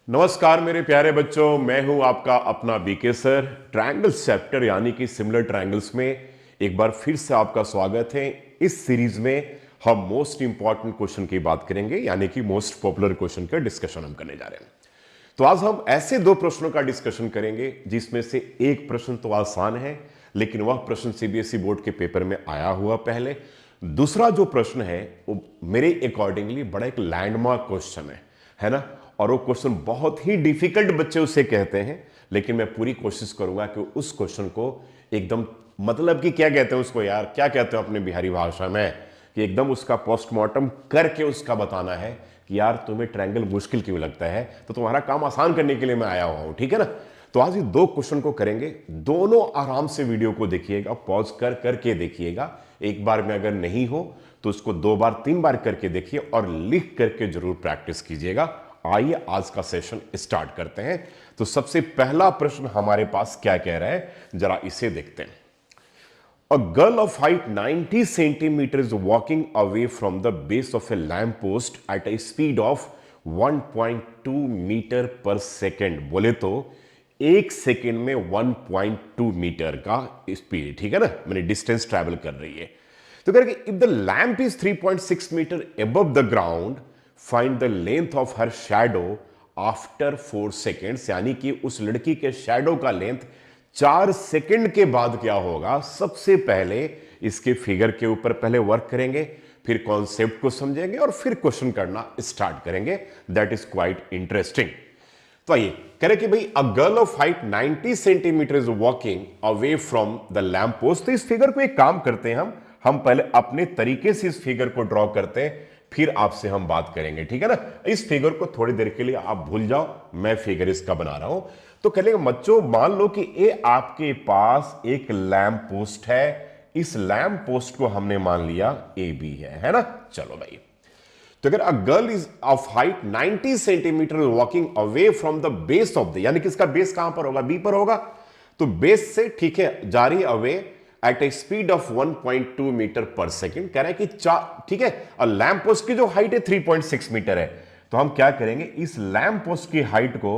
नमस्कार मेरे प्यारे बच्चों, मैं हूं आपका अपना बीके सर। ट्रायंगल चैप्टर यानी कि सिमिलर ट्रायंगल्स में एक बार फिर से आपका स्वागत है। इस सीरीज में हम मोस्ट इंपॉर्टेंट क्वेश्चन की बात करेंगे, यानी कि मोस्ट पॉपुलर क्वेश्चन का डिस्कशन हम करने जा रहे हैं। तो आज हम ऐसे दो प्रश्नों का डिस्कशन करेंगे जिसमें से एक प्रश्न तो आसान है, लेकिन वह प्रश्न सीबीएसई बोर्ड के पेपर में आया हुआ पहले। दूसरा जो प्रश्न है वो मेरे अकॉर्डिंगली बड़ा एक लैंडमार्क क्वेश्चन है ना। और वो क्वेश्चन बहुत ही डिफिकल्ट बच्चे उसे कहते हैं, लेकिन मैं पूरी कोशिश करूंगा कि उस क्वेश्चन को एकदम, मतलब कि क्या कहते हैं उसको यार, क्या कहते हैं अपने बिहारी भाषा में, कि एकदम उसका पोस्टमार्टम करके उसका बताना है कि यार तुम्हें ट्रायंगल मुश्किल क्यों लगता है, तो तुम्हारा काम आसान करने के लिए मैं आया हुआ हूं, ठीक है ना। तो आज ये दो क्वेश्चन को करेंगे, दोनों आराम से वीडियो को देखिएगा, पॉज कर करके देखिएगा। एक बार में अगर नहीं हो तो उसको दो बार तीन बार करके देखिए और लिख करके जरूर प्रैक्टिस कीजिएगा। आइए आज का सेशन स्टार्ट करते हैं। तो सबसे पहला प्रश्न हमारे पास क्या कह रहा है, जरा इसे देखते हैं। A girl of height 90 centimeters is walking away from the base of a lamp post at a speed of 1.2 metre per second. बोले तो एक सेकेंड में 1.2 मीटर का स्पीड, ठीक है ना, मैंने डिस्टेंस ट्रैवल कर रही है। तो कह रहे if the lamp is 3.6 metre above the ground, find the length of her shadow after 4 seconds. यानी कि उस लड़की के शैडो का लेंथ 4 सेकंड के बाद क्या होगा। सबसे पहले इसके फिगर के ऊपर पहले वर्क करेंगे, फिर कॉन्सेप्ट को समझेंगे और फिर क्वेश्चन करना स्टार्ट करेंगे। That is quite interesting. तो आइए करें कि भाई a girl of height 90 centimetre is walking away from the lamp post. तो इस फिगर को एक काम करते हैं, हम पहले अपने तरीके से इस फिगर को ड्रॉ करते हैं, फिर आपसे हम बात करेंगे, ठीक है ना। इस फिगर को थोड़ी देर के लिए आप भूल जाओ, मैं फिगर इसका बना रहा हूं। तो कहेंगे बच्चों, मान लो कि ये आपके पास एक लैम्प पोस्ट है, इस लैम्प पोस्ट को हमने मान लिया ए बी है ना। चलो भाई, तो अगर a girl is of height 90 centimetre walking away from the base of the, यानी कि इसका बेस कहां पर होगा, बी पर होगा। तो बेस से ठीक है जा रही away at a speed of 1.2 metre per second. कह रहा है कि ठीक है, और लैम्प पोस्ट की जो हाइट है 3.6 मीटर है। तो हम क्या करेंगे, इस लैम्प पोस्ट की हाइट को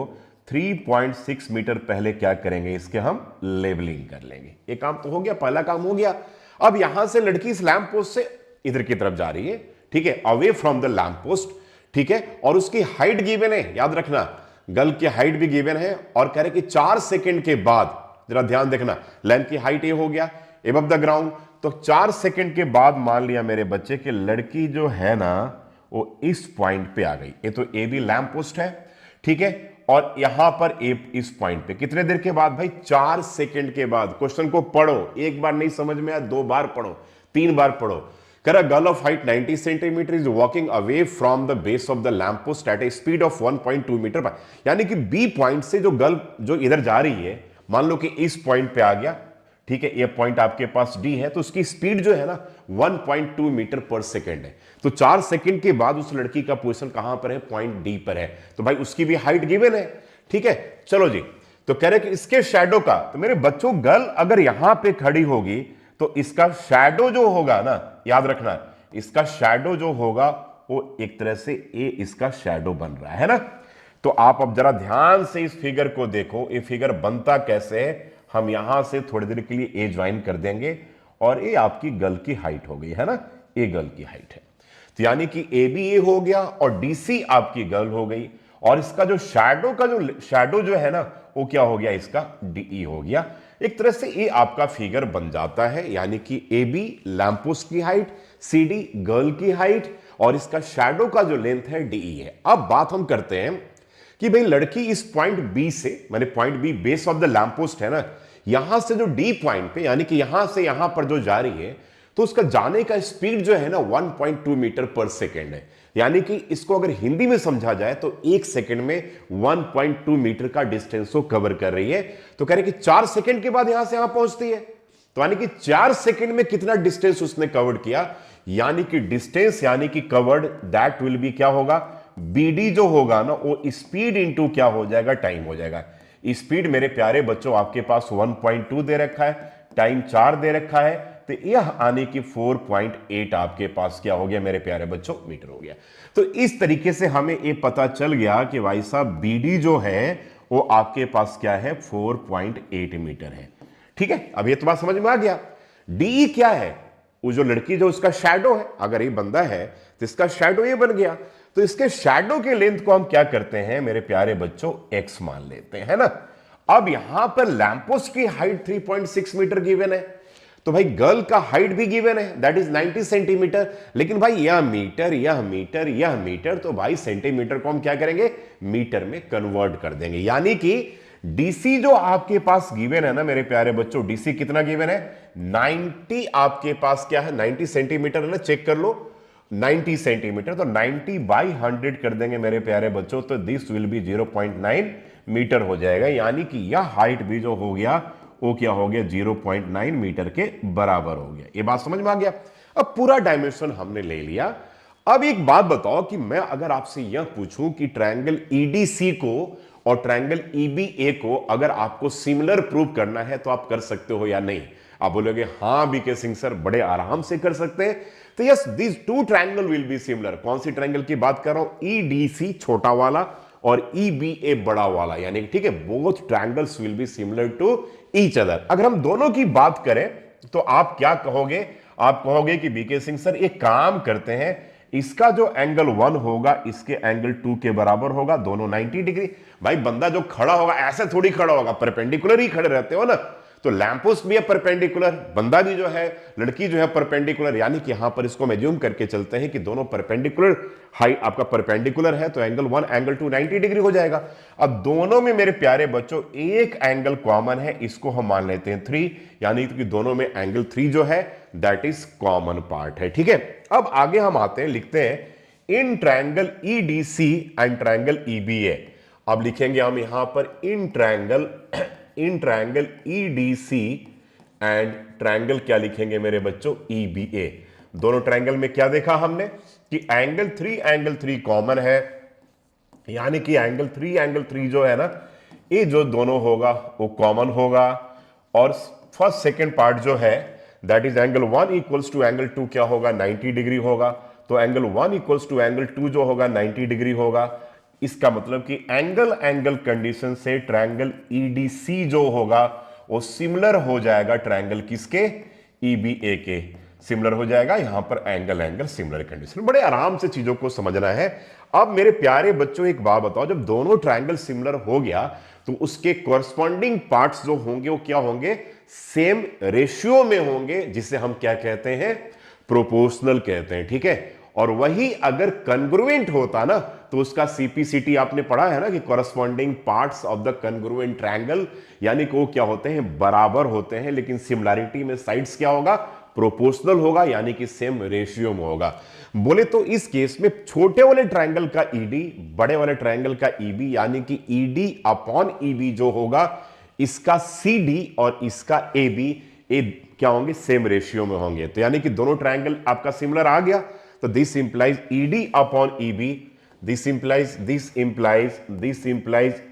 3.6 मीटर पहले क्या करेंगे, इसके हम लेवलिंग कर लेंगे। ये काम तो हो गया, पहला काम हो गया। अब यहां से लड़की इस लैम्प पोस्ट से इधर की तरफ जा रही है, ठीक है, away from the lamp post, ठीक है, और उसकी हाइट गिवन है, याद रखना गर्ल की हाइट भी गिवन है। और कह रहे कि 4 सेकंड के बाद, जरा ध्यान देखना, लैम्प की हाइट ये हो गया एबव द ग्राउंड। तो 4 सेकंड के बाद मान लिया मेरे बच्चे कि लड़की जो है ना वो इस पॉइंट पे आ गई। ये तो ए बी लैम्प पोस्ट है, ठीक है, और यहां पर ए इस पॉइंट पे कितने देर के बाद भाई, 4 सेकंड के बाद। क्वेश्चन को पढ़ो, एक बार नहीं समझ में आया दो बार पढ़ो, 3 बार पढ़ो। कह girl of height 90 centimetre is walking away from the base of the lamp post at a speed of 1.2 metre per. यानी कि बी पॉइंट से जो गर्ल जो इधर जा रही है, मान लो कि इस पॉइंट पे आ गया, ठीक है, ये पॉइंट आपके पास डी है, तो उसकी स्पीड जो है ना 1.2 मीटर पर सेकेंड है। तो 4 सेकंड के बाद उस लड़की का पोजीशन कहां पर है, पॉइंट डी पर है। तो भाई उसकी भी हाइट गिवन है, ठीक है। चलो जी, तो कह रहे कि इसके शैडो का, तो मेरे बच्चों गर्ल अगर यहां पे खड़ी होगी तो इसका शैडो जो होगा ना, याद रखना, इसका शैडो जो होगा वो एक तरह से ए इसका शैडो बन रहा है ना। तो आप अब जरा ध्यान से इस फिगर को देखो, ये फिगर बनता कैसे है। हम यहां से थोड़ी देर के लिए ए ज्वाइन कर देंगे और ये आपकी गर्ल की हाइट हो गई है ना, ए गर्ल की हाइट है। तो यानी कि ए बी ए हो गया और डीसी आपकी गर्ल हो गई, और इसका जो शैडो जो है ना वो क्या हो गया, इसका डीई हो गया। एक तरह से ये आपका फिगर बन जाता है, यानी कि ए बी लैम्प पोस्ट की हाइट, सी डी गर्ल की हाइट, और इसका शैडो का जो लेंथ है डीई है। अब बात हम करते हैं कि भाई लड़की इस पॉइंट बी से, मैंने point B base of the lamp post है ना, यहां से जो डी पॉइंट पे, यानी कि यहां से यहां पर जो जा रही है, तो उसका जाने का स्पीड जो है ना 1.2 मीटर पर सेकेंड है। यानी कि इसको अगर हिंदी में समझा जाए तो एक सेकेंड में 1.2 मीटर का डिस्टेंस को कवर कर रही है। तो कह रहे कि 4 सेकेंड के बाद यहां से यहां पहुंचती है, तो यानी कि 4 सेकेंड में कितना डिस्टेंस उसने कवर्ड किया, यानी कि डिस्टेंस यानी कि कवर्ड, दैट विल बी क्या होगा, बीडी जो होगा ना वो स्पीड इंटू क्या हो जाएगा, टाइम हो जाएगा। स्पीड मेरे प्यारे बच्चों आपके पास 1.2 दे रखा है, टाइम 4 दे रखा है, तो यह आने की 4.8 आपके पास क्या हो गया मेरे प्यारे बच्चों, मीटर हो गया। तो इस तरीके से हमें ये पता चल गया कि भाई साहब बीडी जो है वो आपके पास क्या है, 4.8 मीटर है। ठीक है, अब ये तो बात समझ में आ गया। डी क्या है, वो जो लड़की जो उसका शैडो है, अगर ये बंदा है तो इसका शैडो ये बन गया। तो इसके शैडो के लेंथ को हम क्या करते हैं मेरे प्यारे बच्चों, एक्स मान लेते हैं ना। अब यहां पर लैंपोस्ट की हाइट 3.6 मीटर गिवन है, तो भाई गर्ल का हाइट भी गिवन है, दैट इज 90 सेंटीमीटर। लेकिन भाई यह मीटर यह मीटर यह मीटर, तो भाई सेंटीमीटर को हम क्या करेंगे, मीटर में कन्वर्ट कर देंगे। यानी कि डीसी जो आपके पास गिवन है ना मेरे प्यारे बच्चों, डीसी कितना गिवन है, 90 आपके पास क्या है, 90 सेंटीमीटर है ना, चेक कर लो 90 सेंटीमीटर, तो 90 बाई 100 कर देंगे मेरे प्यारे बच्चों, तो दिस विल बी 0.9 मीटर हो जाएगा। यानी कि यह हाइट भी जो हो गया वो क्या हो गया, 0.9 मीटर के बराबर हो गया। ये बात समझ में आ गया। अब पूरा डायमेंशन हमने ले लिया। अब एक बात बताओ कि मैं अगर आपसे यह पूछूं कि ट्रायंगल ईडीसी को और ट्रायंगल ईबीए को अगर आपको सिमिलर प्रूव करना है तो आप कर सकते हो या नहीं? आप बोलोगे हां बीके सिंह सर, बड़े आराम से कर सकते हैं। तो yes, these two triangle will be similar. कौन सी ट्रायंगल की बात कर रहा हूं, ईडीसी छोटा वाला और ईबीए बड़ा वाला, यानी ठीक है, both triangles will be similar to each other. अगर हम दोनों की बात करें तो आप क्या कहोगे, आप कहोगे कि बीके सिंह सर एक काम करते हैं, इसका जो एंगल 1 होगा इसके एंगल 2 के बराबर होगा, दोनों 90 डिग्री। भाई बंदा जो खड़ा होगा ऐसे थोड़ी खड़ा होगा, परपेंडिकुलर ही खड़े रहते हो ना। तो लैंपोस्ट भी है परपेंडिकुलर, बंदा भी जो है, लड़की जो है परपेंडिकुलर, यानी कि यहां पर इसको हम एज्यूम करके चलते हैं कि दोनों परपेंडिकुलर, हाइट आपका परपेंडिकुलर है, तो एंगल 1 एंगल 2 90 डिग्री हो जाएगा। अब दोनों में मेरे प्यारे बच्चों एक एंगल कॉमन है, इसको हम मान लेते हैं 3, यानी कि दोनों में एंगल 3 जो है दैट इज कॉमन पार्ट है। ठीक है, अब आगे हम आते हैं, लिखते हैं in triangle EDC and triangle EBA. अब लिखेंगे हम यहां पर in triangle EDC and triangle क्या लिखेंगे मेरे बच्चों, ईबीए। दोनों ट्रायंगल में क्या देखा हमने कि एंगल 3 कॉमन है, यानी कि एंगल 3 जो है ना, ये जो दोनों होगा वो कॉमन होगा। और फर्स्ट सेकंड पार्ट जो है that is angle 1 equals to angle 2 क्या होगा, 90 डिग्री होगा। तो एंगल 1 इक्वल्स टू एंगल 2 जो होगा 90 डिग्री होगा। इसका मतलब कि एंगल कंडीशन से ट्रायंगल ईडीसी जो होगा वो सिमिलर हो जाएगा ट्रायंगल किसके, ईबीए के, सिमिलर हो जाएगा। यहां पर एंगल सिमिलर कंडीशन, बड़े आराम से चीजों को समझना है। अब मेरे प्यारे बच्चों एक बात बताओ, जब दोनों ट्रायंगल सिमिलर हो गया तो उसके कॉरस्पॉन्डिंग पार्ट्स जो होंगे वो क्या होंगे, सेम रेशियो में होंगे, जिसे हम क्या कहते हैं, प्रोपोर्शनल कहते हैं। ठीक है, और वही अगर कन्ग्रुएंट होता ना तो उसका सीपीसीटी आपने पढ़ा है ना कि corresponding parts of the congruent triangle, यानी कि वो क्या होते हैं, बराबर होते हैं, लेकिन सिमिलैरिटी में साइड्स क्या होगा, प्रोपोर्शनल होगा, यानी कि सेम रेशियो में होगा। बोले तो इस केस में छोटे वाले ट्रायंगल का ईडी, बड़े वाले ट्रायंगल का ईबी, यानी कि ईडी अपॉन ईबी जो होगा, इसका सीडी और इसका एबी ये क्या होंगे, सेम रेशियो में होंगे। तो यानी कि दोनों ट्रायंगल आपका सिमिलर आ गया। तो this implies ED upon EB, this implies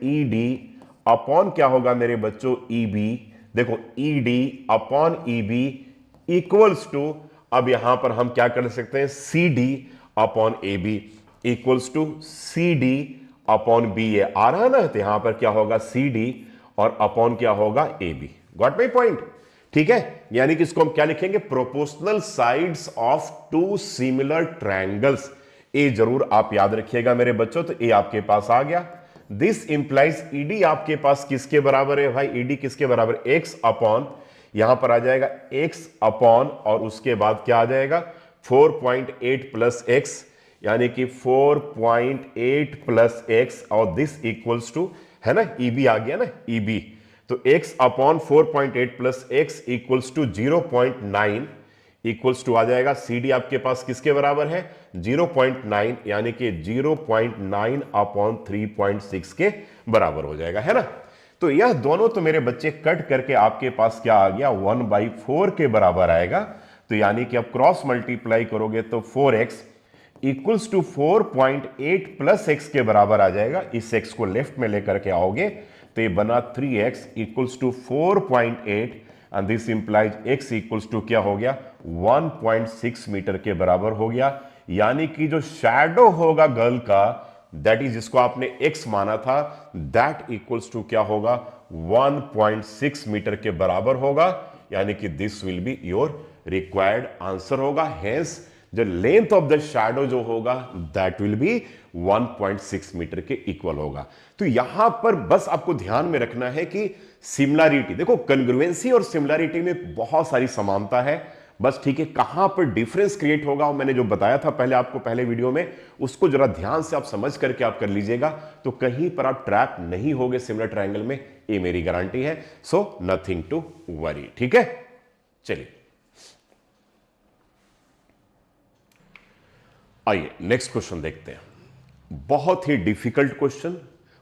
ED upon क्या होगा मेरे बच्चों, ईबी। देखो ED upon EB equals to, अब यहां पर हम क्या कर सकते हैं, C D upon A B equals to C D upon B A आ रहा है ना। तो यहां पर क्या होगा, सी डी और अपॉन क्या होगा, A B. Got my point? ठीक है, यानी कि इसको हम क्या लिखेंगे, proportional sides of two similar triangles. ये जरूर आप याद रखिएगा मेरे बच्चों। तो ये आपके पास आ गया। दिस इंप्लाइज ईडी आपके पास किसके बराबर है भाई, ईडी किसके बराबर, एक्स अपॉन, यहां पर आ जाएगा एक्स अपॉन और उसके बाद क्या आ जाएगा 4.8 प्लस एक्स, यानी कि 4.8 प्लस एक्स, और दिस इक्वल्स टू है ना, ईबी आ गया ना, ईबी। तो x upon 4.8 plus x equals to 0.9 equals to आ जाएगा, सी डी आपके पास किसके बराबर है, 0.9, यानी कि 0.9 अपॉन 3.6 के बराबर हो जाएगा, है ना। तो यह दोनों तो मेरे बच्चे कट करके आपके पास क्या आ गया, 1/4 के बराबर आएगा। तो यानी कि अब क्रॉस मल्टीप्लाई करोगे तो 4x equals to 4.8 plus x के बराबर आ जाएगा। इस x को लेफ्ट में लेकर के आओगे तो ये बना 3x equals to 4.8, and this implies X equals to क्या हो गया 1.6 मीटर के बराबर हो गया, यानी कि जो शैडो होगा गर्ल का दैट इज जिसको आपने एक्स माना था दैट इक्वल्स टू क्या होगा 1.6 मीटर के बराबर होगा, यानी कि this will be your required answer होगा। Hence the length of the shadow जो होगा दैट विल बी 1.6 मीटर के इक्वल होगा। तो यहां पर बस आपको ध्यान में रखना है कि सिमिलरिटी, देखो कन्ग्रुएंसी और सिमिलरिटी में बहुत सारी समानता है, बस ठीक है कहां पर डिफरेंस क्रिएट होगा मैंने जो बताया था पहले आपको पहले वीडियो में, उसको जरा ध्यान से आप समझ करके आप कर लीजिएगा, तो कहीं पर आप ट्रैप नहीं होगे सिमिलर ट्रायंगल में, ये मेरी गारंटी है। सो नथिंग टू वरी, ठीक है। चलिए आइए नेक्स्ट क्वेश्चन देखते हैं। बहुत ही डिफिकल्ट क्वेश्चन,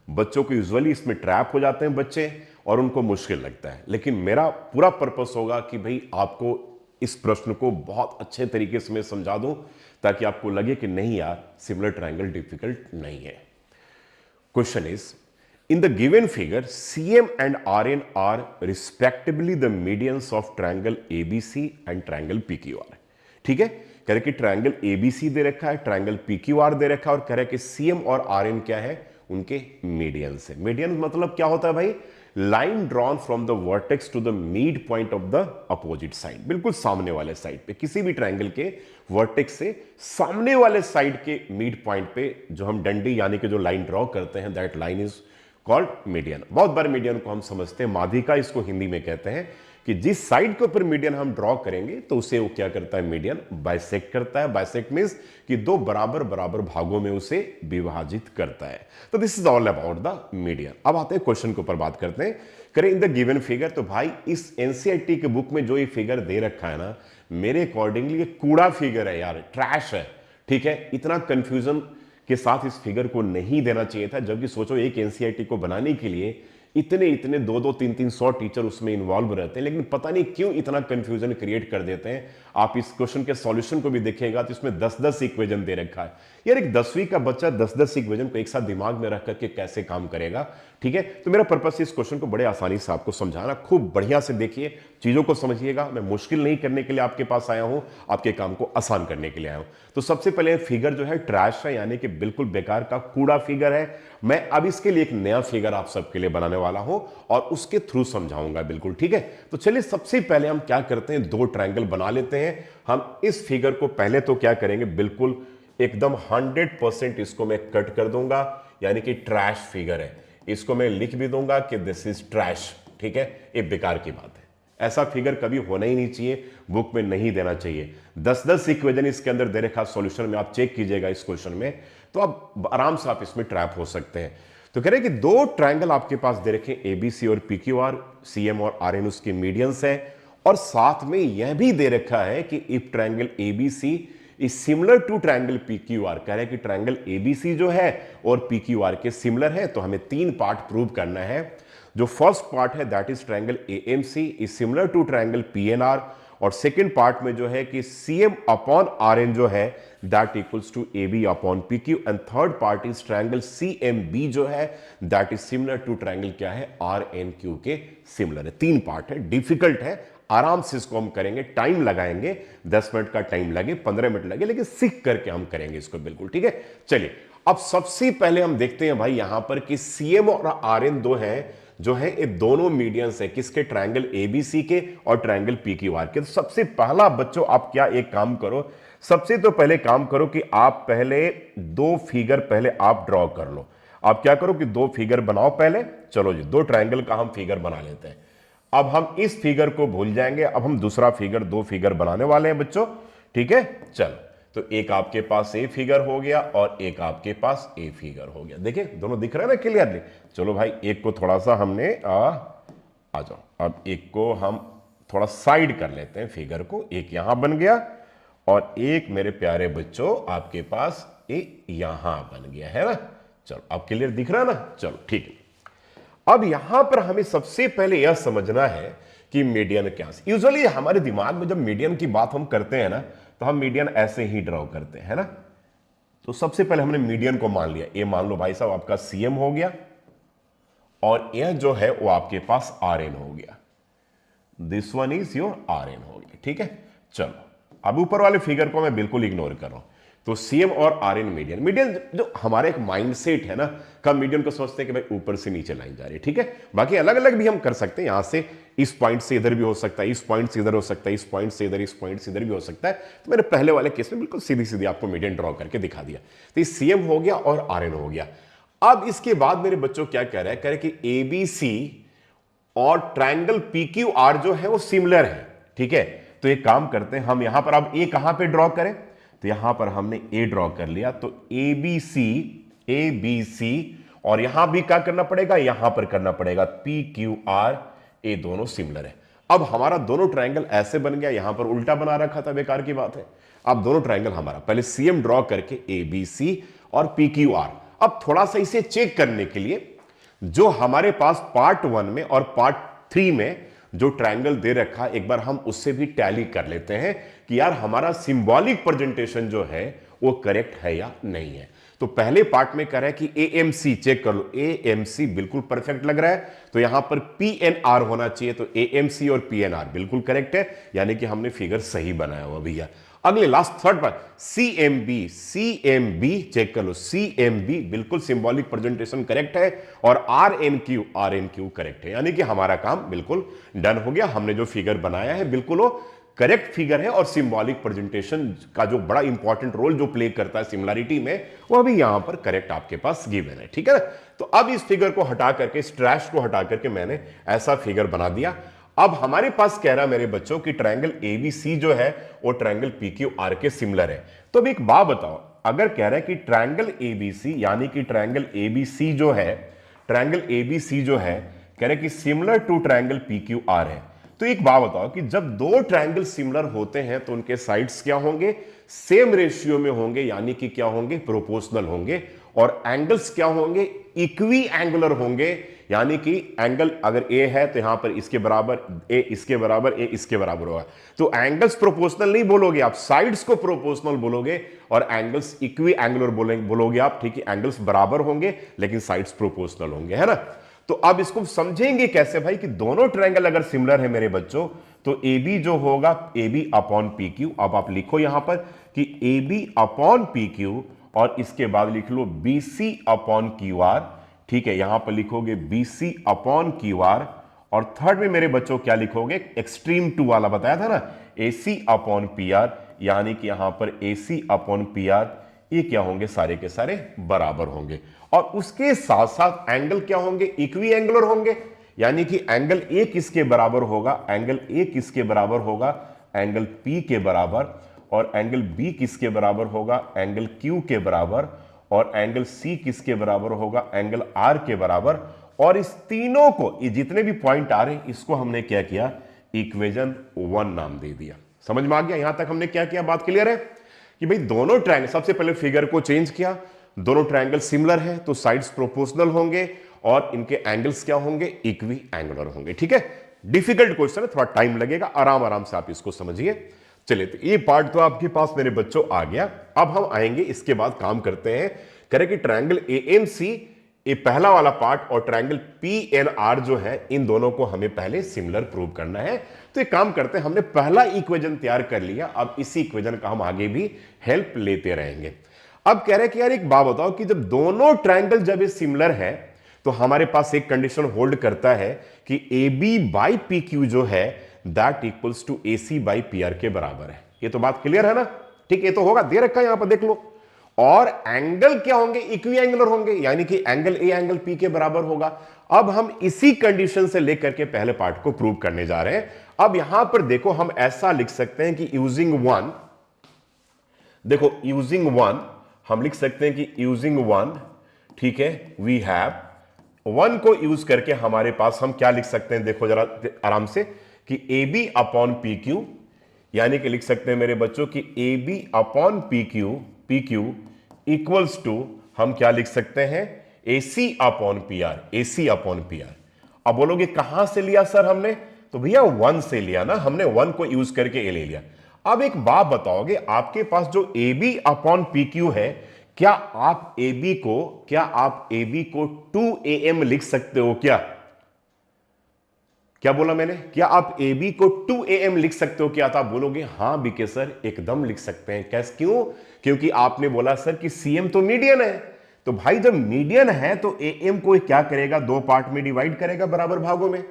बच्चों को यूजुअली इसमें ट्रैप हो जाते हैं बच्चे और उनको मुश्किल लगता है, लेकिन मेरा पूरा पर्पस होगा कि भाई आपको इस प्रश्न को बहुत अच्छे तरीके से मैं समझा दूं ताकि आपको लगे कि नहीं यार सिमिलर ट्रायंगल डिफिकल्ट नहीं है। Question is in the given figure CM and RN are respectively the medians of triangle ABC and triangle PQR। ठीक है, कह रहे कि ट्रायंगल ABC दे रखा है, ट्रायंगल PQR दे रखा है, और कह रहे कि CM और RN क्या है, उनके मीडियन से। मीडियन मतलब क्या होता है भाई, line drawn from the vertex to the mid point of the opposite side, बिल्कुल सामने वाले साइड पे, किसी भी ट्रायंगल के वर्टेक्स से सामने वाले साइड के मिड पॉइंट पे जो हम डंडी यानी कि जो लाइन ड्रॉ करते हैं that line is called median. बहुत बार मीडियन को हम समझते हैं माध्यिका, इसको हिंदी में कहते हैं कि जिस साइड के ऊपर मीडियन हम ड्रॉ करेंगे तो उसे वो क्या करता है, मीडियन बाइसेक्ट करता है। बाइसेक्ट मींस कि दो बराबर बराबर भागों में उसे विभाजित करता है। तो this is all about the median. अब आते हैं क्वेश्चन के ऊपर बात करते हैं। करें इन द गिवन फिगर, तो भाई इस एनसीईआरटी के बुक में जो ये फिगर दे रखा है ना, मेरे अकॉर्डिंगली ये कूड़ा फिगर है यार, ट्रैश है। ठीक है, इतना कंफ्यूजन के साथ इस फिगर को नहीं देना चाहिए था, जबकि सोचो एक एनसीईआरटी को बनाने के लिए इतने इतने 200-300 टीचर उसमें इन्वॉल्व रहते हैं, लेकिन पता नहीं क्यों इतना कंफ्यूजन क्रिएट कर देते हैं। आप इस क्वेश्चन के सॉल्यूशन को भी देखिएगा तो इसमें 10-10 इक्वेशन दे रखा है। यार एक 10वीं का बच्चा 10-10 इक्वेशन को एक साथ दिमाग में रख करके कैसे काम करेगा। ठीक है, तो मेरा पर्पस इस क्वेश्चन को बड़े आसानी से आपको समझाना, खूब बढ़िया से देखिए, चीजों को समझिएगा। मैं मुश्किल नहीं करने के लिए आपके पास आया हूं, आपके काम को आसान करने के लिए आया हूं। तो सबसे पहले फिगर जो है ट्रैश है, यानी कि बिल्कुल बेकार का कूड़ा फिगर है। मैं अब इसके लिए एक नया फिगर आप सबके लिए बनाने वाला हूं और उसके थ्रू समझाऊंगा बिल्कुल। ठीक है, तो चलिए सबसे पहले हम क्या करते हैं, दो ट्रायंगल बना लेते हैं। हम इस फिगर को पहले तो क्या करेंगे, बिल्कुल एकदम 100% इसको मैं कट कर दूंगा, यानी कि ट्रैश फिगर है। इसको मैं लिख भी दूंगा कि दिस इज ट्रैश। ठीक है, ये बेकार की बात है, ऐसा फिगर कभी होना ही नहीं चाहिए, बुक में नहीं देना चाहिए। 10-10 इक्वेशन इसके अंदर दे रखा सॉल्यूशन में, आप चेक कीजिएगा इस क्वेश्चन में, तो आप आराम से आप इसमें ट्रैप हो सकते हैं। तो कह रहे हैं कि दो ट्रायंगल आपके पास दे रखे ABC और PQR, CM और RN उसके मीडियंस है, और साथ में यह भी दे रखा है कि if triangle ABC is similar to triangle PQR। कह रहे हैं कि ट्रायंगल ABC जो है और PQR के सिमिलर है, तो हमें 3 पार्ट प्रूव करना है। जो फर्स्ट पार्ट है that is triangle AMC is similar to triangle PNR, और सेकेंड पार्ट में जो है कि CM अपॉन RN जो है that equals to AB upon PQ, and third part is triangle CMB जो है that is similar to triangle क्या है, RNQ के सिमिलर है। 3 पार्ट है, डिफिकल्ट है, आराम से इसको हम करेंगे, टाइम लगाएंगे, 10 मिनट का टाइम लगे, 15 मिनट लगे, लेकिन सीख करके हम करेंगे इसको बिल्कुल। ठीक है, चलिए अब सबसे पहले हम देखते हैं भाई यहां पर कि CM और RN दो हैं जो है, ये दोनों मीडियंस है किसके, ट्रायंगल ABC के और ट्रायंगल PQR के। तो सबसे पहला बच्चों आप क्या एक काम करो, सबसे तो पहले काम करो कि आप पहले दो फिगर पहले आप ड्रॉ कर लो। आप क्या करो कि दो फिगर बनाओ पहले। चलो जी, दो ट्रायंगल का हम फिगर बना लेते हैं। अब हम इस फिगर को भूल जाएंगे, अब हम दूसरा फिगर, दो फिगर बनाने वाले हैं बच्चों। ठीक है, चलो, तो एक आपके पास ए फिगर हो गया और एक आपके पास ए फिगर हो गया। देखिए दोनों दिख रहे हैं ना क्लियरली। चलो भाई, एक को थोड़ा सा हमने आ जाओ, अब एक को हम थोड़ा साइड कर लेते हैं फिगर को। एक यहां बन गया और एक मेरे प्यारे बच्चों आपके पास ए यहां बन गया है ना। चलो अब क्लियर दिख रहा है ना। चलो ठीक है, अब यहां पर हमें सबसे पहले यह समझना है कि मीडियन क्या है। यूजुअली हमारे दिमाग में जब मीडियन की बात हम करते हैं ना, तो हम मीडियन ऐसे ही ड्रॉ करते हैं ना। तो सबसे पहले हमने मीडियन को मान लिया, ये मान लो भाई साहब आपका CM हो गया और यह जो है वो आपके पास RN हो गया। This one is your R N हो गया। ठीक है, चलो अब ऊपर वाले फिगर को मैं बिल्कुल इग्नोर कर रहा हूं। तो सीएम और आर एन मीडियन, मीडियन जो हमारा एक माइंडसेट है ना, कब मीडियन को सोचते हैं कि भाई ऊपर से नीचे लाइन जा रही है। ठीक है, बाकी अलग अलग भी हम कर सकते हैं, यहां से इस पॉइंट से इधर भी हो सकता है, इस पॉइंट से इधर हो सकता है, इस पॉइंट से इधर, इस पॉइंट से इधर भी हो सकता है। तो मैंने पहले वाले केस में बिल्कुल सीधी सीधी आपको मीडियन ड्रॉ करके दिखा दिया। तो ये सीएम हो गया और आर एन हो गया। अब इसके बाद मेरे बच्चों क्या कह रहे हैं, कह रहे कि एबीसी और ट्रायंगल पीक्यू आर जो है वो सिमिलर है। ठीक है, तो एक काम करते हैं हम यहां पर, अब ए कहां पे ड्रॉ करें, तो यहां पर हमने ए ड्रॉ कर लिया। तो ए बी सी और यहां भी क्या करना पड़ेगा, यहां पर करना पड़ेगा पी क्यू आर, ए दोनों सिमिलर है। अब हमारा दोनों ट्रायंगल ऐसे बन गया, यहां पर उल्टा बना रखा था, बेकार की बात है। अब दोनों ट्रायंगल हमारा पहले सीएम ड्रॉ करके ए बी सी और पी क्यू आर। अब थोड़ा सा इसे चेक करने के लिए जो हमारे पास पार्ट 1 में और पार्ट 3 में जो ट्रायंगल दे रखा, एक बार हम उससे भी टैली कर लेते हैं कि यार हमारा सिंबॉलिक प्रेजेंटेशन जो है वो करेक्ट है या नहीं है। तो पहले पार्ट में कह रहा है कि एएमसी चेक कर लो, एएमसी बिल्कुल परफेक्ट लग रहा है, तो यहां पर पीएनआर होना चाहिए। तो एएमसी और पीएनआर बिल्कुल करेक्ट है, यानी कि हमने फिगर सही बनाया हुआ भैया। अगले लास्ट थर्ड पर सीएमबी, सीएमबी चेक कर लो, सीएमबी बिल्कुल सिंबॉलिक प्रेजेंटेशन करेक्ट है और आरएनक्यू करेक्ट है, यानी कि हमारा काम बिल्कुल डन हो गया। हमने जो फिगर बनाया है बिल्कुल वो करेक्ट फिगर है और सिंबॉलिक प्रेजेंटेशन का जो बड़ा इंपॉर्टेंट रोल जो प्ले करता है सिमिलरिटी में, वो भी यहां पर करेक्ट आपके पास गिवन है। ठीक है ना, तो अब इस फिगर को हटा करके, इस ट्रैश को हटा करके मैंने ऐसा फिगर बना दिया। अब हमारे पास कह रहा मेरे बच्चों की ट्रायंगल एबीसी जो है वो ट्रायंगल पीक्यूआर के सिमिलर है। तो अब एक बात बताओ, अगर कह रहा है कि ट्रायंगल एबीसी, यानी कि ट्रायंगल एबीसी जो है, ट्रायंगल एबीसी जो है कह रहे कि सिमिलर टू ट्रायंगल पीक्यूआर है, तो एक बात बताओ कि जब दो ट्रायंगल सिमिलर होते हैं तो उनके साइड्स क्या होंगे, सेम रेशियो में होंगे, यानी कि क्या होंगे, प्रोपोर्शनल होंगे, और एंगल्स क्या होंगे, इक्वी एंगुलर होंगे, यानी कि एंगल अगर ए है तो यहां पर इसके बराबर, ए इसके बराबर, ए इसके बराबर होगा। तो एंगल्स प्रोपोर्शनल नहीं बोलोगे आप, साइड्स को प्रोपोर्शनल बोलोगे, और एंगल्स इक्वी एंगुलर बोलोगे आप। ठीक है, एंगल्स बराबर होंगे लेकिन साइड्स प्रोपोर्शनल होंगे, है ना। तो अब इसको समझेंगे कैसे भाई कि दोनों ट्रायंगल अगर सिमिलर है मेरे बच्चों, तो ए बी जो होगा A B upon P Q. अब आप लिखो यहां पर कि A B upon P Q और इसके बाद लिख लो B C upon Q R. ठीक है, यहां पर लिखोगे B C upon Q R, और थर्ड में मेरे बच्चों क्या लिखोगे, एक्सट्रीम टू वाला बताया था ना, ए सी अपॉन पी आर, यानी कि यहां पर ए सी अपॉन पी आर, ये क्या होंगे, सारे के सारे बराबर होंगे। और उसके साथ साथ एंगल क्या होंगे, इक्वी एंगुलर होंगे, यानी कि एंगल ए किसके बराबर होगा, एंगल ए किसके बराबर होगा, एंगल पी के बराबर, और एंगल बी किसके बराबर होगा, एंगल क्यू के बराबर, और एंगल सी किसके बराबर होगा, एंगल आर के बराबर। और इस तीनों को, ये जितने भी पॉइंट आ रहे हैं, इसको हमने क्या किया, इक्वेशन 1 नाम दे दिया। समझ में आ गया यहां तक हमने क्या किया, बात क्लियर है कि भाई दोनों ट्रायंगल, सबसे पहले फिगर को चेंज किया, दोनों ट्रायंगल सिमिलर है तो साइड्स प्रोपोर्शनल होंगे और इनके एंगल्स क्या होंगे, इक्वी एंगुलर होंगे। ठीक है, डिफिकल्ट क्वेश्चन है, थोड़ा टाइम लगेगा, आराम आराम से आप इसको समझिए। चलिए, तो ये पार्ट तो आपके पास मेरे बच्चों आ गया। अब हम आएंगे इसके बाद काम करते हैं, करें कि ट्रायंगल एएमसी, ये पहला वाला पार्ट, और ट्रायंगल पीएनआर जो है, इन दोनों को हमें पहले सिमिलर प्रूव करना है। तो एक काम करते हैं, हमने पहला इक्वेशन तैयार कर लिया, अब इसी इक्वेशन का हम आगे भी हेल्प लेते रहेंगे। अब कह रहे कि यार एक बात बताओ कि जब दोनों ट्रायंगल जब ये सिमिलर है तो हमारे पास एक कंडीशन होल्ड करता है कि A B by P Q जो है that equals to A C by P R के बराबर है। ये तो बात क्लियर है ना, ठीक, ये तो होगा, दे रखा है यहां पर, देख लो। और एंगल क्या होंगे, इक्वी एंगुलर होंगे, यानी कि एंगल ए एंगल पी के बराबर होगा। अब हम इसी कंडीशन से लेकर के पहले पार्ट को प्रूव करने जा रहे हैं। अब यहां पर देखो, हम ऐसा लिख सकते हैं कि यूजिंग वन, देखो यूजिंग वन हम लिख सकते हैं कि यूजिंग वन, ठीक है, वी हैव वन को यूज करके हमारे पास हम क्या लिख सकते हैं, देखो जरा आराम से, कि A B upon P Q, यानी कि लिख सकते हैं मेरे बच्चों कि A B upon P Q equals to, हम क्या लिख सकते हैं, A C upon P R, A C upon P R. अब बोलोगे कहां से लिया सर हमने, तो भैया वन से लिया ना हमने, वन को यूज करके ए ले लिया। अब एक बात बताओगे, आपके पास जो A B upon P Q है, क्या आप ए बी को 2am लिख सकते हो क्या, क्या बोला मैंने? क्या आप ए बी को 2am लिख सकते हो? क्या आप बोलोगे हाँ बीके सर एकदम लिख सकते हैं। कैसे? क्यों? क्योंकि आपने बोला सर कि सीएम तो मीडियन है। तो भाई जब मीडियन है तो एएम को क्या करेगा? दो पार्ट में डिवाइड करेगा बराबर भागों में।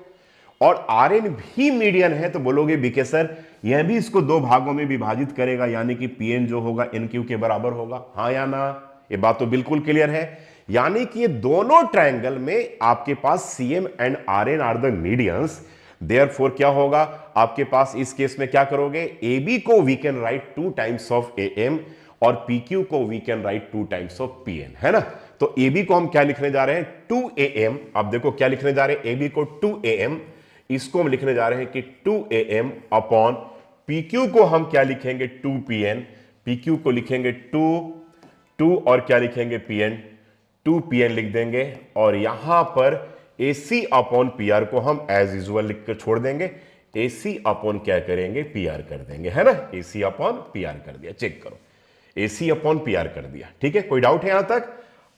और आरएन भी मीडियन है तो बोलोगे बीके सर यह भी इसको दो भागों में विभाजित करेगा, यानी कि पीएन जो होगा एनक्यू के बराबर होगा। हाँ या ना? ये बात तो बिल्कुल क्लियर है। यानी कि ये दोनों ट्रायंगल में आपके पास CM and RN are the medians. Therefore क्या होगा आपके पास इस केस में? क्या करोगे? ए बी को we can write 2 times of A M और पी क्यू को we can write 2 times of P N, है ना। तो ए बी को हम क्या लिखने जा रहे हैं? 2 ए एम। आप देखो क्या लिखने जा रहे हैं? ए बी को 2 ए एम, इसको हम लिखने जा रहे हैं कि 2 A M upon P Q को हम क्या लिखेंगे? 2 पी एन। पी क्यू को लिखेंगे 2 और क्या लिखेंगे? पी एन, 2 पी एन लिख देंगे। और यहां पर ए सी अपॉन पी आर को हम एज यूजुअल लिख कर छोड़ देंगे। ए सी अपॉन क्या करेंगे? पी आर कर देंगे, है ना। ए सी अपॉन पी आर कर दिया, चेक करो, ए सी अपॉन पी आर कर दिया। ठीक है, कोई डाउट है यहां तक?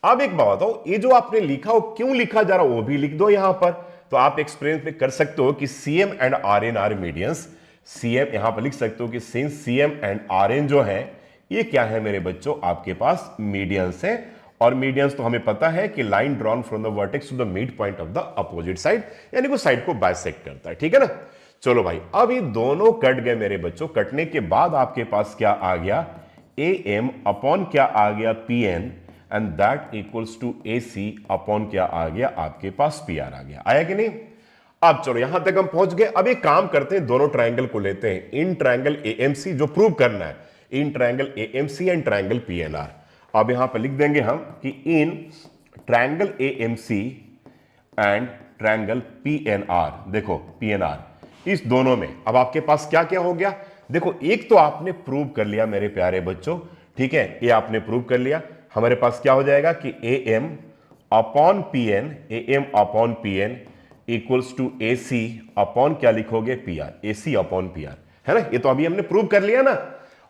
अब एक बात बताओ, ये जो आपने लिखा वो क्यों लिखा जा रहा वो भी लिख दो यहां पर। तो आप एक्सपीरियंस में कर सकते हो कि CM and R N are medians. CM यहां पर लिख सकते हो कि since CM and R N जो है ये क्या है मेरे बच्चों? आपके पास मीडियंस है। और मीडियंस तो हमें पता है कि line drawn from the vertex to the mid point of the opposite side, यानी वो साइड को बाइसेक्ट करता है। ठीक है ना। चलो भाई, अब ये दोनों कट गए मेरे बच्चों। कटने के बाद आपके पास क्या आ गया? ए एम अपॉन क्या आ गया? P N, and that equals to A C upon क्या आ गया? आपके पास पी आर आ गया। आया कि नहीं? अब चलो यहां तक हम पहुंच गए। अब एक काम करते हैं, दोनों ट्रायंगल को लेते हैं। इन ट्रायंगल एएमसी जो प्रूव करना है, in triangle AMC and triangle PNR. अब यहां पर लिख देंगे हम कि in triangle AMC and triangle PNR, देखो पीएनआर इस दोनों में अब आपके पास क्या क्या हो गया? देखो एक तो आपने प्रूव कर लिया मेरे प्यारे बच्चों, ठीक है, ये आपने प्रूव कर लिया। हमारे पास क्या हो जाएगा कि A M upon P N, A M upon P N equals to A C upon क्या लिखोगे? P R, A C upon P R, है ना। ये तो अभी हमने प्रूव कर लिया ना।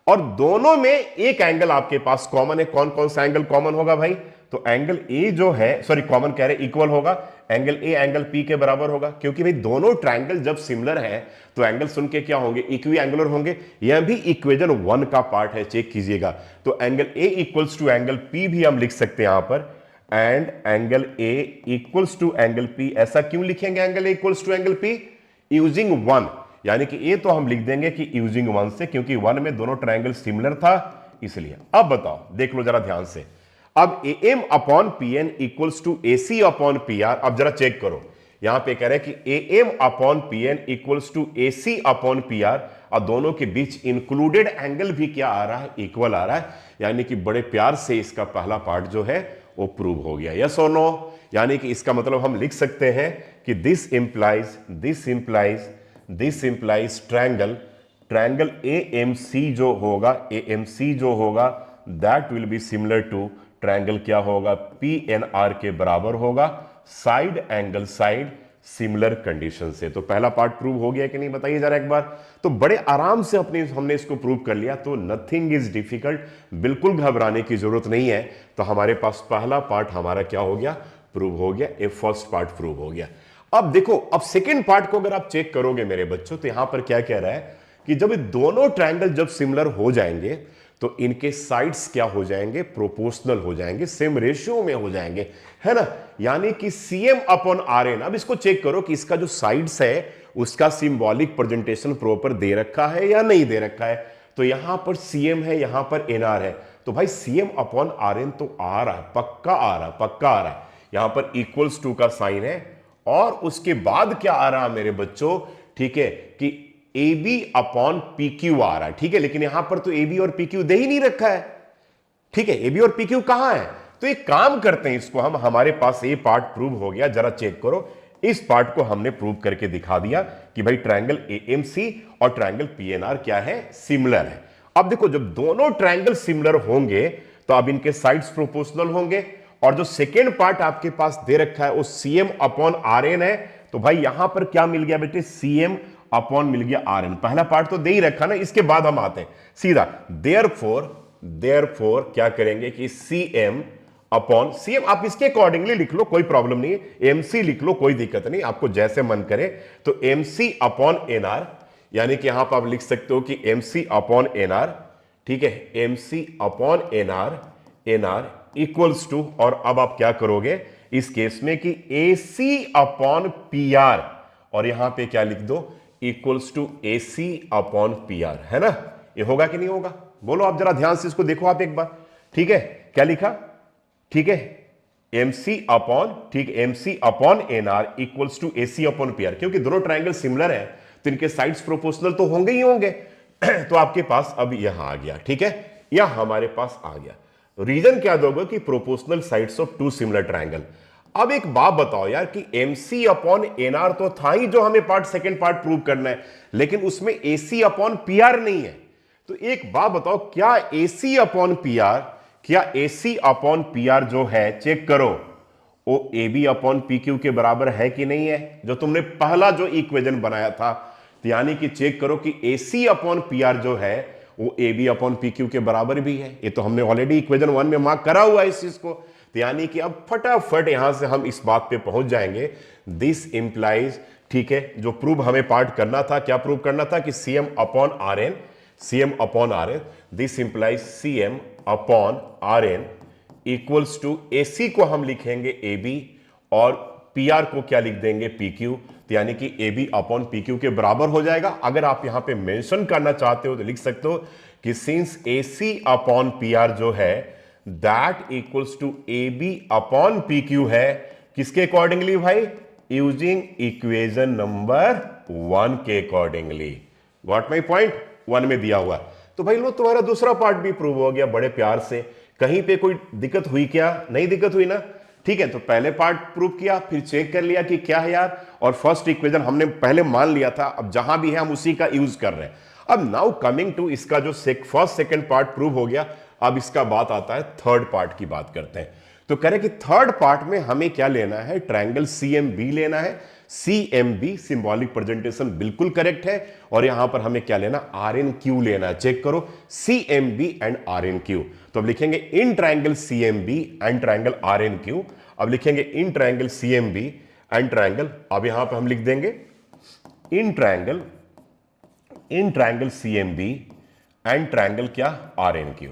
और दोनों में एक एंगल आपके पास कॉमन है। कौन कौन सा एंगल कॉमन होगा भाई? तो एंगल ए जो है, सॉरी कॉमन कह रहे, इक्वल होगा। एंगल ए एंगल पी के बराबर होगा, क्योंकि भाई दोनों ट्रायंगल जब सिमिलर हैं तो एंगल सुन के क्या होंगे? इक्वी एंगुलर होंगे। यह भी इक्वेशन 1 का पार्ट है, चेक कीजिएगा। तो angle A equals to angle P भी हम लिख सकते हैं यहां पर, and angle A equals to angle P. ऐसा क्यों लिखेंगे angle A equals to angle P? Using 1, यानी कि ए तो हम लिख देंगे कि यूजिंग 1 से, क्योंकि 1 में दोनों ट्रायंगल सिमिलर था इसलिए। अब बताओ, देख लो जरा ध्यान से। अब A M upon P N equals to A C upon P R. अब जरा चेक करो, यहां पे कह रहे हैं कि A M upon P N equals to A C upon P R, और दोनों के बीच इंक्लूडेड एंगल भी क्या आ रहा है? इक्वल आ रहा है। यानी कि बड़े प्यार से इसका पहला पार्ट जो है वो प्रूव हो गया। यस और नो? यानी कि इसका मतलब हम लिख सकते हैं कि दिस इंप्लाइज ट्रायंगल एएमसी जो होगा that will be similar to triangle क्या होगा? पीएनआर के बराबर होगा, side angle side similar condition से। तो पहला पार्ट प्रूव हो गया कि नहीं, बताइए जरा एक बार। तो बड़े आराम से हमने इसको प्रूव कर लिया। तो नथिंग इज डिफिकल्ट, बिल्कुल घबराने की जरूरत नहीं है। तो हमारे पास पहला पार्ट हमारा क्या हो गया? प्रूव हो गया। ए फर्स्ट पार्ट प्रूव हो गया। अब देखो, अब सेकेंड पार्ट को अगर आप चेक करोगे मेरे बच्चों, तो यहां पर क्या कह रहा है कि जब दोनों ट्रायंगल जब सिमिलर हो जाएंगे तो इनके साइड्स क्या हो जाएंगे? प्रोपोर्शनल हो जाएंगे, सेम रेशियो में हो जाएंगे, है ना। यानी कि सीएम अपॉन आर एन। अब इसको चेक करो कि इसका जो साइड्स है उसका सिंबॉलिक प्रेजेंटेशन प्रॉपर दे रखा है या नहीं दे रखा है। तो यहां पर सीएम है, यहां पर एनआर है। तो भाई सीएम अपॉन आर एन तो आ रहा है, पक्का आ रहा है। यहां पर इक्वल्स टू का साइन है, और उसके बाद क्या आ रहा है मेरे बच्चों? ठीक है, कि A B upon P Q आ रहा है। ठीक है, लेकिन यहां पर तो ए बी और पी क्यू दे ही नहीं रखा है। ठीक है, ए बी और पी क्यू कहां है? तो एक काम करते हैं, इसको हमारे पास ये पार्ट प्रूव हो गया। जरा चेक करो, इस पार्ट को हमने प्रूव करके दिखा दिया कि भाई ट्रायंगल एएमसी और ट्रायंगल पीएनआर क्या है? सिमिलर है। अब देखो, जब दोनों ट्रायंगल सिमिलर होंगे तो अब इनके साइड्स प्रोपोर्शनल होंगे। और जो सेकेंड पार्ट आपके पास दे रखा है वो सीएम अपॉन आर एन है। तो भाई यहां पर क्या मिल गया बेटे? सीएम अपॉन मिल गया आर एन। पहला पार्ट तो दे ही रखा ना, इसके बाद हम आते हैं सीधा। देयरफॉर क्या करेंगे कि सीएम अपॉन सीएम, आप इसके अकॉर्डिंगली लिख लो, कोई प्रॉब्लम नहीं है, एमसी लिख लो, कोई दिक्कत नहीं, आपको जैसे मन करे। तो एमसी अपॉन एनआर, यानी कि यहां पर आप लिख सकते हो कि एमसी अपॉन एनआर, ठीक है, MC upon NR, NR equals to, और अब आप क्या करोगे इस केस में कि एसी अपॉन पीआर, और यहां पे क्या लिख दो, equals to AC upon PR, है ना। ये होगा कि नहीं होगा, बोलो आप जरा ध्यान से इसको देखो आप एक बार, ठीक है, क्या लिखा, ठीक है, एमसी अपॉन, ठीक, MC upon NR equals to AC upon PR, क्योंकि दोनों ट्रायंगल सिमिलर है तो इनके साइड्स प्रोपोर्शनल तो होंगे ही होंगे। तो आपके पास अब यहां आ गया, ठीक है, यह हमारे पास आ गया। रीजन क्या दोगे कि proportional sides of two similar triangle. अब एक बात बताओ यार कि एमसी अपॉन एनआर तो था ही जो हमें पार्ट सेकंड पार्ट प्रूव करना है, लेकिन उसमें एसी अपॉन पीआर नहीं है। तो एक बात बताओ, क्या एसी अपॉन पीआर, क्या एसी अपॉन पीआर जो है, चेक करो, वो A B upon P Q के बराबर है कि नहीं है, जो तुमने पहला जो इक्वेशन बनाया था। तो यानी कि चेक करो कि एसी अपॉन पीआर जो है वो A B upon P Q के बराबर भी है। ये तो हमने ऑलरेडी इक्वेशन 1 में मार्क करा हुआ है इस चीज को। तो यानी कि अब फटाफट यहां से हम इस बात पे पहुंच जाएंगे, दिस इंप्लाइज, ठीक है, जो प्रूव हमें पार्ट करना था, क्या प्रूव करना था कि CM upon R N, CM upon R N, this implies CM upon R N equals to AC को हम लिखेंगे ए बी और पीआर को क्या लिख देंगे पी क्यू। तो यानी कि A B upon P Q के बराबर हो जाएगा। अगर आप यहां पे मेंशन करना चाहते हो तो लिख सकते हो कि since A C upon P R जो है that equals to A B upon P Q है, किसके अकॉर्डिंगली भाई, यूजिंग इक्वेशन नंबर 1 के अकॉर्डिंगली। गॉट माई पॉइंट, 1 में दिया हुआ। तो भाई लो तुम्हारा दूसरा पार्ट भी प्रूव हो गया बड़े प्यार से। कहीं पे कोई दिक्कत हुई क्या, नहीं दिक्कत हुई ना, ठीक है। तो पहले पार्ट प्रूव किया, फिर चेक कर लिया कि क्या है यार, और फर्स्ट इक्वेशन हमने पहले मान लिया था, अब जहां भी है हम उसी का यूज कर रहे हैं। अब नाउ कमिंग टू इसका जो फर्स्ट सेकंड पार्ट प्रूव हो गया, अब इसका बात आता है थर्ड पार्ट की बात करते हैं। तो कह रहे कि थर्ड पार्ट में हमें क्या लेना है, ट्रायंगल सीएमबी लेना है। सीएमबी सिंबॉलिक प्रेजेंटेशन बिल्कुल करेक्ट है, और यहां पर हमें क्या लेना, आर एन क्यू लेना है। चेक करो CMB and R N Q. तो अब लिखेंगे in triangle CMB and triangle R N Q. अब लिखेंगे in triangle CMB and triangle, अब यहां पर हम लिख देंगे in triangle CMB and triangle क्या, आर एन क्यू।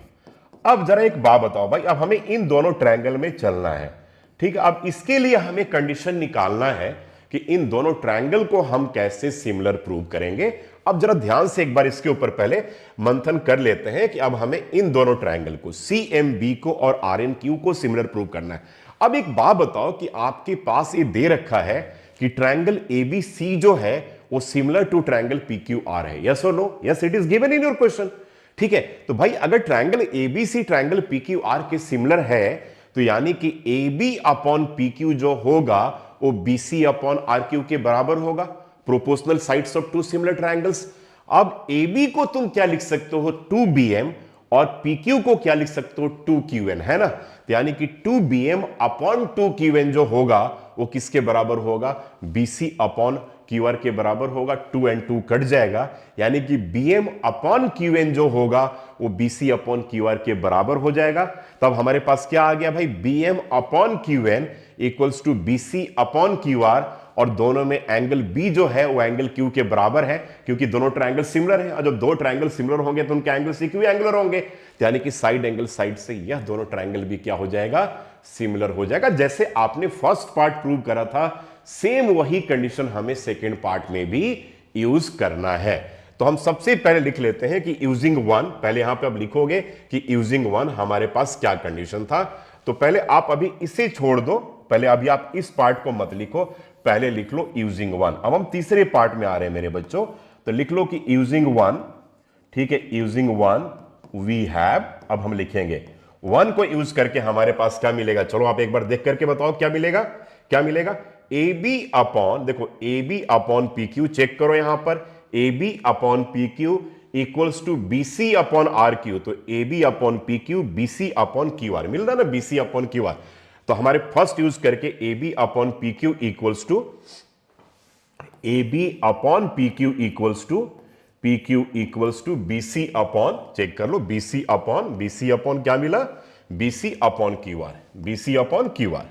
अब जरा एक बात बताओ भाई, अब हमें इन दोनों ट्रायंगल में चलना है, ठीक है। अब इसके लिए हमें कंडीशन निकालना है कि इन दोनों ट्रायंगल को हम कैसे सिमिलर प्रूव करेंगे। अब जरा ध्यान से एक बार इसके ऊपर पहले मंथन कर लेते हैं कि अब हमें इन दोनों ट्रायंगल को सीएमबी को और आरएनक्यू को सिमिलर प्रूव करना है। अब एक बात बताओ कि आपके पास ये दे रखा है कि ट्रायंगल एबीसी जो है वो सिमिलर टू ट्रायंगल पीक्यूआर है, यस और no, yes it is given in your question, ठीक है। तो भाई अगर ट्रायंगल एबीसी ट्रायंगल पीक्यूआर के सिमिलर है, तो यानी कि A B upon P Q जो होगा वो B C upon R Q के बराबर होगा, proportional sides of two similar triangles. अब ए बी को तुम क्या लिख सकते हो, 2bm, और पी क्यू को क्या लिख सकते हो, 2qn, है ना। तो यानी कि 2bm अपॉन 2qn जो होगा वो किसके बराबर होगा, bc अपॉन क्यूआर के बराबर होगा। 2 and 2 कट जाएगा, यानी कि bm अपॉन क्यूएन जो होगा वो bc अपॉन क्यूआर के बराबर हो जाएगा। तब हमारे पास क्या आ गया भाई, bm upon QN equals to bc upon QR, और दोनों में एंगल B जो है वो एंगल Q के बराबर है, क्योंकि दोनों ट्रायंगल सिमिलर हैं, और जब दो ट्रायंगल सिमिलर होंगे तो उनके एंगल CQ एंगुलर होंगे, यानी कि साइड एंगल साइड से यह दोनों ट्रायंगल भी क्या हो जाएगा, सिमिलर हो जाएगा। जैसे आपने फर्स्ट पार्ट प्रूव करा था, सेम वही कंडीशन हमें सेकेंड पार्ट में भी यूज करना है। तो हम सबसे पहले लिख लेते हैं कि यूजिंग 1, पहले यहां पे आप लिखोगे कि यूजिंग 1 हमारे पास क्या कंडीशन था। तो पहले आप अभी इसे छोड़ दो, पहले अभी आप इस पार्ट को मत लिखो, पहले लिख लो यूजिंग 1। अब हम तीसरे पार्ट में आ रहे हैं मेरे बच्चों, तो लिख लो कि यूजिंग 1, ठीक है, यूजिंग 1 वी हैव, अब हम लिखेंगे 1 को यूज करके हमारे पास क्या मिलेगा, चलो आप एक बार देख करके बताओ क्या मिलेगा, क्या मिलेगा, ए बी अपॉन, देखो A B upon P Q, check करो यहां पर A B upon P Q equals to B C upon R Q. तो A B upon P Q B C upon Q R, मिल रहा ना, B C upon Q R. तो हमारे first use करके A B upon P Q equals to A B upon P Q equals to B C upon, check कर लो, B C upon क्या मिला, BC upon Q are, BC upon Q are,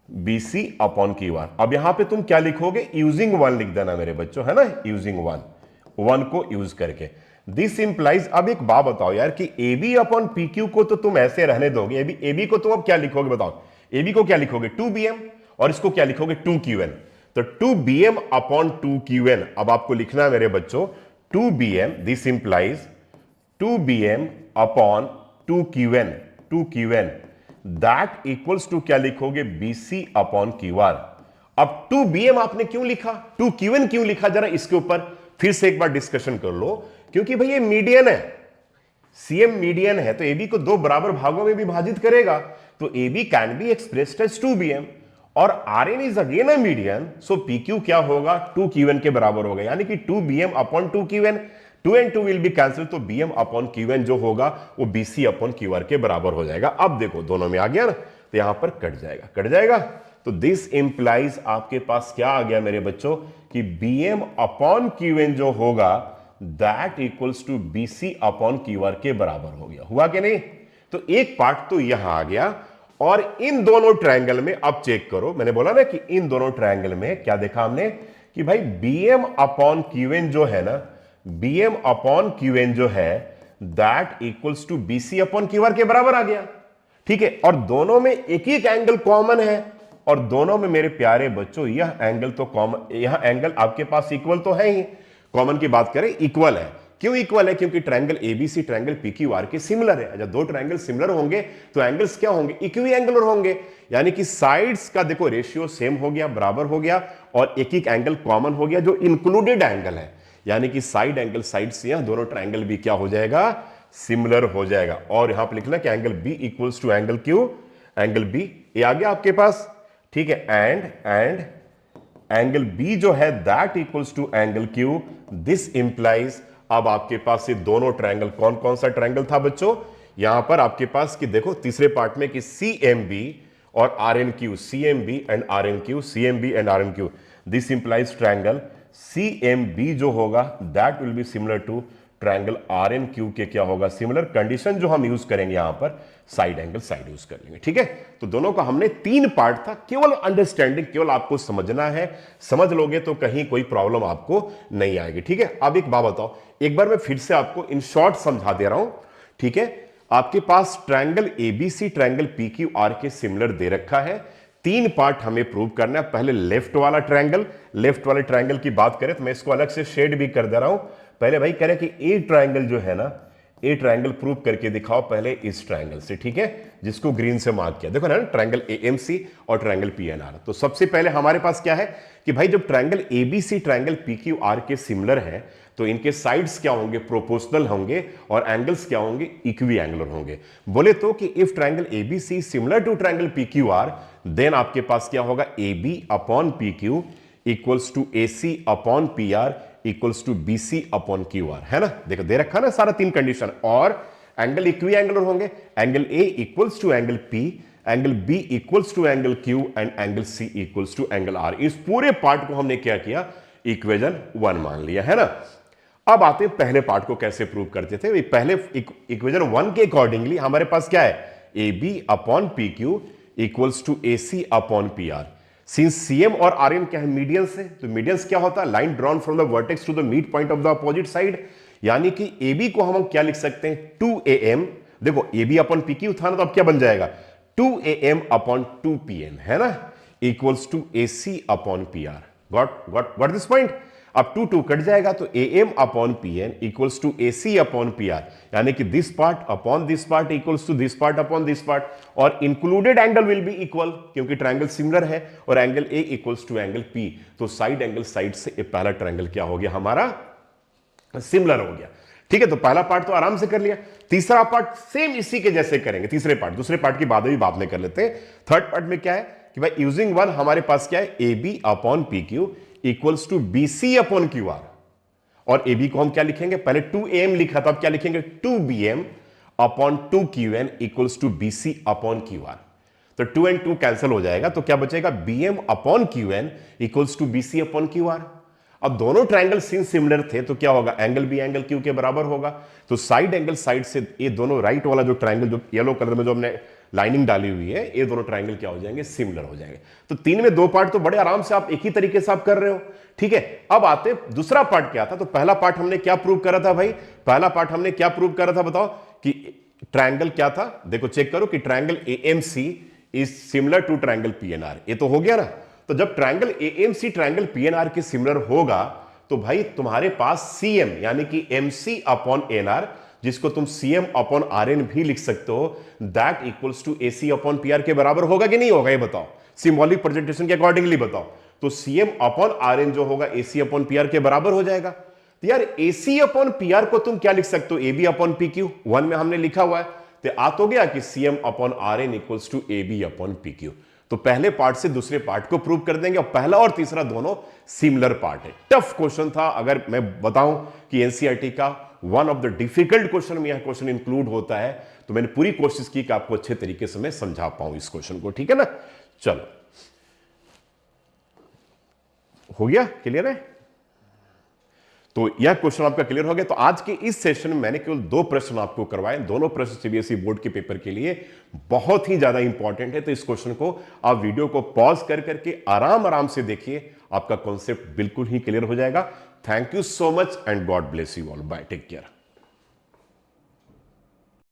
BC upon Q are. अब यहां पे तुम क्या लिखोगे, यूजिंग वन लिख देना मेरे बच्चों, है ना, यूजिंग वन को यूज करके। दिस इंप्लाइज, अब एक बात बताओ यार कि AB अपॉन PQ को तो तुम ऐसे रहने दोगे, AB को तुम अब क्या लिखोगे बताओ, AB को क्या लिखोगे 2BM, और इसको क्या लिखोगे 2QN। तो 2BM अपॉन 2QN, अब आपको लिखना है मेरे बच्चों 2BM, this implies 2BM upon 2QN that equals to क्या लिखोगे BC अपॉन QR। अब 2BM आपने क्यों लिखा, 2QN क्यों लिखा, जरा इसके ऊपर फिर से एक बार डिस्कशन कर लो। क्योंकि भाई ये मीडियन है, CM मीडियन है, तो AB को दो बराबर भागों में विभाजित करेगा, तो AB can be expressed as 2BM, और RN is again a median, so PQ क्या होगा 2QN के बराबर होगा, यानी कि 2BM upon 2QN, 2 and 2 will be cancel, तो BM अपॉन QN जो होगा वो BC अपॉन QR के बराबर हो जाएगा। अब देखो दोनों में आ गया ना, तो यहां पर कट जाएगा। तो दिस इंप्लाइज आपके पास क्या आ गया मेरे बच्चों कि BM अपॉन QN जो होगा that equals to BC upon QR के बराबर हो गया। हुआ कि नहीं? तो एक पार्ट तो यहां आ गया, और इन दोनों ट्रायंगल में अब चेक करो, मैंने बोला ना कि इन दोनों ट्रायंगल में क्या देखा हमने कि भाई BM अपॉन QN जो है ना, BM अपॉन QN जो है that equals to BC upon QR के बराबर आ गया। ठीक है, और दोनों में एक ही एंगल कॉमन है, और दोनों में मेरे प्यारे बच्चों यह एंगल तो कॉमन, यह एंगल आपके पास इक्वल तो है ही, कॉमन की बात करें इक्वल है। क्यों इक्वल है? क्योंकि ट्रायंगल ABC ट्रायंगल PQR के सिमिलर है। जब दो ट्रायंगल सिमिलर होंगे तो एंगल्स क्या होंगे, इक्वी एंगुलर होंगे, यानी कि साइड्स का देखो रेशियो सेम हो गया, बराबर हो गया, और एक एक एंगल कॉमन हो गया जो इंक्लूडेड एंगल है, यानी कि साइड एंगल साइड से यहां दोनों ट्रायंगल भी क्या हो जाएगा, सिमिलर हो जाएगा। और यहां पर लिखना कि angle B equals to angle Q, angle B ये आ गया आपके पास। ठीक है, एंड एंगल B जो है that equals to angle Q, this implies, अब आपके पास ये दोनों ट्रायंगल, कौन कौन सा ट्रायंगल था बच्चों, यहां पर आपके पास कि देखो तीसरे पार्ट में कि CMB और RNQ, CMB and RNQ, CMB and RNQ, this implies triangle CMB जो होगा that will be similar to triangle RNQ के क्या होगा, सिमिलर। कंडीशन जो हम यूज करेंगे यहां पर साइड एंगल साइड यूज कर लेंगे। ठीक है, तो दोनों का हमने तीन पार्ट था, केवल अंडरस्टैंडिंग, केवल आपको समझना है, समझ लोगे तो कहीं कोई प्रॉब्लम आपको नहीं आएगी। ठीक है, अब एक बात बताओ, एक बार मैं फिर से आपको इन शॉर्ट समझा दे रहा हूं। ठीक है, आपके पास ट्रायंगल ABC ट्रायंगल PQR के सिमिलर दे रखा है, तीन पार्ट हमें प्रूव करना है। पहले लेफ्ट वाला ट्रायंगल, लेफ्ट वाले ट्रायंगल की बात करें तो मैं इसको अलग से शेड भी कर दे रहा हूं। पहले भाई कह रहे कि ए ट्रायंगल जो है ना, ए ट्रायंगल प्रूव करके दिखाओ पहले इस ट्रायंगल से। ठीक है, जिसको ग्रीन से मार्क किया, देखो ना ट्रायंगल AMC और ट्रायंगल PNR। तो सबसे पहले हमारे पास क्या है कि भाई जब ट्रायंगल ABC ट्रायंगल PQR के सिमिलर है तो इनके साइड्स क्या होंगे, प्रोपोर्शनल होंगे, और एंगल्स क्या होंगे, इक्वी एंगुलर होंगे। बोले तो कि if triangle ABC similar to triangle PQR, then आपके पास क्या होगा, AB upon PQ equals to AC upon PR equals to BC upon QR, है ना। देखो दे रखा ना सारा तीन कंडीशन, और एंगल इक्वी एंगुलर होंगे, angle A equals to angle P, angle B equals to angle Q and angle C equals to angle R। इस पूरे पार्ट को हमने क्या किया, इक्वेशन 1 मान लिया, है ना। अब आते हैं पहले पार्ट को कैसे प्रूव करते थे। पहले इक्वेशन 1 के अकॉर्डिंगली हमारे पास क्या है, AB upon PQ equals to AC upon PR। Since CM और RN क्या है, मीडियंस है, तो मीडियंस क्या होता है, line drawn from the vertex to the mid point of the opposite side, यानी कि AB को हम क्या लिख सकते हैं 2AM, देखो AB अपॉन PQ था ना, तो अब क्या बन जाएगा 2AM अपॉन 2PN, है ना, equals to AC upon PR। Got this point. अब 2 2 कट जाएगा, तो AM upon PN equals to AC upon PR, यानी कि this part upon this part equals to this part upon this part, और included angle will be equal, क्योंकि triangle similar है, और angle A equals to angle P, तो side angle side से पहला triangle क्या हो गया हमारा, सिमिलर हो गया। ठीक है, तो पहला पार्ट तो आराम से कर लिया। तीसरा पार्ट सेम इसी के जैसे करेंगे, तीसरे पार्ट, दूसरे पार्ट की बाद में कर लेते हैं। थर्ड पार्ट में क्या है कि भाई यूजिंग 1 हमारे पास क्या है, AB upon PQ equals to BC upon QR, और AB को हम क्या लिखेंगे, पहले 2AM लिखा था, अब क्या लिखेंगे 2BM upon 2QN equals to BC upon QR। तो 2 and 2 कैंसिल हो जाएगा, तो क्या बचेगा BM upon QN equals to BC upon QR। अब दोनों ट्रायंगल सिंस सिमिलर थे तो क्या होगा, एंगल भी एंगल क्यू के बराबर होगा। तो साइड एंगल साइड से ये दोनों राइट वाला जो ट्रायंगल जो येलो कलर में जो हमने लाइनिंग डाली हुई है, ये दोनों ट्रायंगल क्या हो जाएंगे, सिमिलर हो जाएंगे। तो 3 में 2 पार्ट तो बड़े आराम से आप एक ही तरीके से आप कर रहे हो, ठीक है। अब आते दूसरा पार्ट क्या था। तो पहला पार्ट हमने क्या प्रूव करा था भाई, पहला पार्ट हमने क्या प्रूव करा था बताओ, कि ट्रायंगल क्या था, देखो चेक करो कि triangle AMC is similar to triangle PNR. ये तो हो गया ना। तो जब ट्रायंगल एएमसी ट्रायंगल पीएनआर के सिमिलर होगा तो भाई तुम्हारे पास सीएम यानी कि एमसी अपॉन एनआर, जिसको तुम सीएम अपॉन आरएन भी लिख सकते हो, that equals to AC upon PR के बराबर होगा कि नहीं होगा, ये बताओ सिंबॉलिक प्रेजेंटेशन के अकॉर्डिंगली बताओ। तो सीएम अपॉन आरएन जो होगा एसी अपॉन पीआर के बराबर हो जाएगा। तो यार एसी अपॉन पीआर को तुम क्या लिख सकते हो, एबी अपॉन पी क्यू, 1 में हमने लिखा हुआ है। तो आ तो गया कि CM upon RN equals to AB upon P Q. तो पहले पार्ट से दूसरे पार्ट को प्रूव कर देंगे, और पहला और तीसरा दोनों सिमिलर पार्ट है। टफ क्वेश्चन था, अगर मैं बताऊं कि एनसीईआरटी का one of the difficult question में यह क्वेश्चन इंक्लूड होता है, तो मैंने पूरी कोशिश की कि आपको अच्छे तरीके से मैं समझा पाऊं इस क्वेश्चन को, ठीक है ना। चलो हो गया, क्लियर है। तो यह क्वेश्चन आपका क्लियर हो गया। तो आज के इस सेशन में मैंने केवल 2 प्रश्न आपको करवाए, दोनों प्रश्न सीबीएसई बोर्ड के पेपर के लिए बहुत ही ज्यादा इंपॉर्टेंट है। तो इस क्वेश्चन को आप वीडियो को पॉज कर करके आराम आराम से देखिए, आपका कॉन्सेप्ट बिल्कुल ही क्लियर हो जाएगा। Thank you so much and God bless you all, bye, take care.